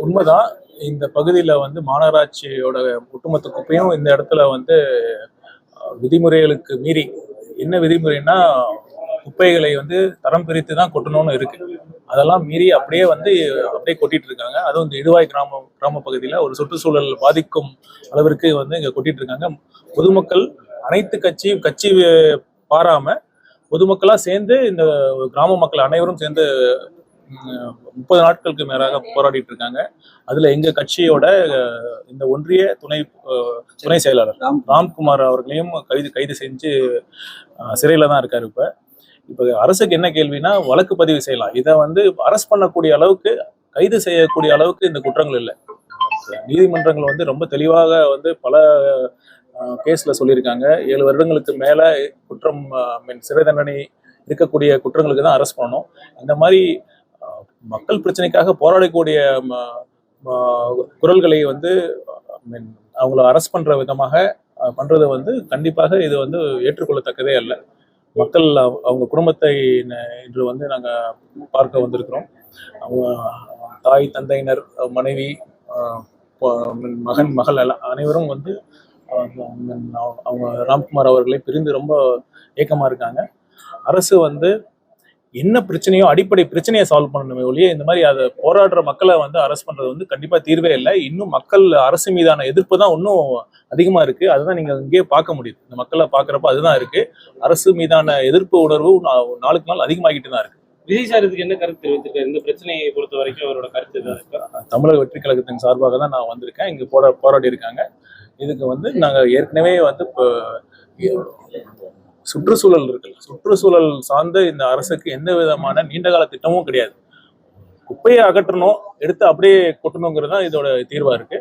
உண்மைதான். இந்த பகுதியில் வந்து மாநகராட்சியோட ஒட்டுமொத்த குப்பையும் இந்த இடத்துல வந்து விதிமுறைகளுக்கு மீறி, என்ன விதிமுறைன்னா குப்பைகளை வந்து தரம் பிரித்து தான் கொட்டணும்னு இருக்கு. அதெல்லாம் மீறி அப்படியே கொட்டிட்டு இருக்காங்க. அதுவும் இந்த இடுவாய் கிராம பகுதியில் ஒரு சுற்றுச்சூழல் பாதிக்கும் அளவிற்கு வந்து இங்க கொட்டிட்டு இருக்காங்க. பொதுமக்கள் அனைத்து கட்சி பாராம பொதுமக்களா சேர்ந்து இந்த கிராம மக்கள் அனைவரும் சேர்ந்து 30 நாட்களுக்கு மேலாக போராடிட்டு இருக்காங்க. அதுல எங்க கட்சியோட இந்த ஒன்றிய துணை செயலாளர் ராம்குமார் அவர்களையும் கைது செஞ்சு சிறையில தான் இருக்காரு. இப்ப அரசுக்கு என்ன கேள்வினா, வழக்கு பதிவு செய்யலாம். இதை வந்து அரெஸ்ட் பண்ணக்கூடிய அளவுக்கு, கைது செய்யக்கூடிய அளவுக்கு இந்த குற்றங்கள் இல்லை. நீதிமன்றங்கள் வந்து ரொம்ப தெளிவாக வந்து பல கேஸ்ல சொல்லியிருக்காங்க. 7 வருடங்களுக்கு மேல குற்றம் சிறை தண்டனை இருக்கக்கூடிய குற்றங்களுக்கு தான் அரெஸ்ட் பண்ணணும். இந்த மாதிரி மக்கள் பிரச்சனைக்காக போராடக்கூடிய குரல்களை வந்து அவங்கள அரெஸ்ட் பண்ற விதமாக பண்றது வந்து கண்டிப்பாக இது வந்து ஏற்றுக்கொள்ளத்தக்கதே அல்ல. மக்கள் அவங்க குடும்பத்தை இன்று வந்து நாங்க பார்க்க வந்திருக்கிறோம். அவங்க தாய் தந்தையினர், மனைவி, மகள் அனைவரும் வந்து அவங்க ராம்குமார் அவர்களை பிரிந்து ரொம்ப ஏக்கமா இருக்காங்க. அரசு வந்து என்ன பிரச்சனையோ அடிப்படை பிரச்சனையை சால்வ் பண்ணணுமே ஒழிய இந்த மாதிரி அதை போராடுற மக்களை வந்து அரெஸ்ட் பண்றது வந்து கண்டிப்பா தீர்வே இல்லை. இன்னும் மக்கள் அரசு மீதான எதிர்ப்பு தான் இன்னும் அதிகமா இருக்கு. அதுதான் நீங்க இங்கேயே பார்க்க முடியுது. இந்த மக்களை பாக்குறப்ப அதுதான் இருக்கு. அரசு மீதான எதிர்ப்பு உணர்வு நாளுக்கு நாள் அதிகமாகிட்டு தான் இருக்கு. விஜய் சார் இதுக்கு என்ன கருத்து தெரிவித்திருக்காரு? இந்த பிரச்சனையை பொறுத்த வரைக்கும் அவரோட கருத்து தான் இருக்கு. தமிழக வெற்றி கழகத்தின் சார்பாக தான் நான் வந்திருக்கேன். இங்க போராடி இருக்காங்க. இதுக்கு வந்து நாங்க ஏற்கனவே வந்து சுற்றுச்சூழல் இருக்குல்ல, சுற்றுச்சூழல் சார்ந்த இந்த அரசுக்கு எந்த விதமான நீண்டகால திட்டமும் கிடையாது. குப்பையை அகற்றணும், எடுத்து அப்படியே கொட்டணுங்கிறது தான் இதோட தீர்வா இருக்கு.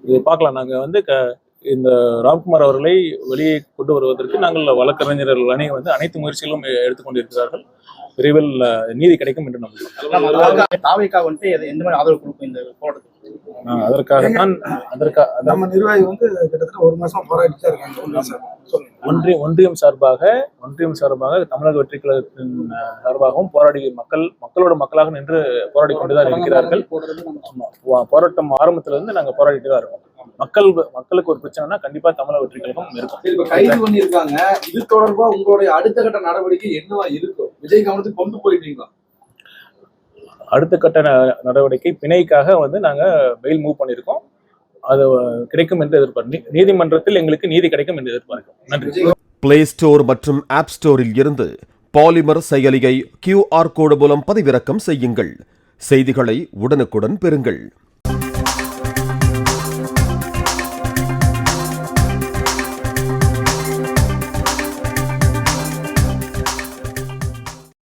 இது பார்க்கலாம். நாங்க வந்து இந்த ராம்குமார் அவர்களை வெளியே கொண்டு வருவதற்கு நாங்கள் வழக்கறிஞர்கள் வந்து அனைத்து முயற்சிகளும் எடுத்துக்கொண்டிருக்கிறார்கள். விரைவில் நீதி கிடைக்கும் என்று நம்புகிறோம். அதற்காகத்தான் நம்ம நிர்வாகி வந்து கிட்டத்தட்ட 1 மாசம் போராடிட்டே இருக்காங்க. ஒன்றியம் சார்பாக தமிழக வெற்றி கழகத்தின் சார்பாகவும் மக்களோட மக்களாக நின்று போராடி கொண்டுதான் இருக்கிறார்கள். போராட்டம் ஆரம்பத்துல இருந்து நாங்க போராடிட்டு தான் இருக்கோம். மக்களுக்கு ஒரு பிரச்சனைனா கண்டிப்பா தமிழக வெற்றி கழகம் இருக்கும். கைது பண்ணிருக்காங்க. இது தொடர்பா உங்களுடைய அடுத்த கட்ட நடவடிக்கை என்னவா இருக்கும்? விஜய் கவனத்துக்கு கொண்டு போயிட்டீங்களா? அடுத்த கட்ட நடவடிக்கை பிணைக்காக வந்து நாங்க பெயில் மூவ் பண்ணியிருக்கோம். அது கிடைக்கும் என்று எதிர்பார்க்கிறோம். நீதிமன்றத்தில் எங்களுக்கு நீதி கிடைக்கும் என்று எதிர்பார்க்கிறோம். நன்றி. பிளே ஸ்டோர் மற்றும் ஆப் ஸ்டோரில் இருந்து பாலிமர் செயலியை QR கோடு மூலம் பதிவிறக்கம் செய்யுங்கள். செய்திகளை உடனுக்குடன் பெறுங்கள்.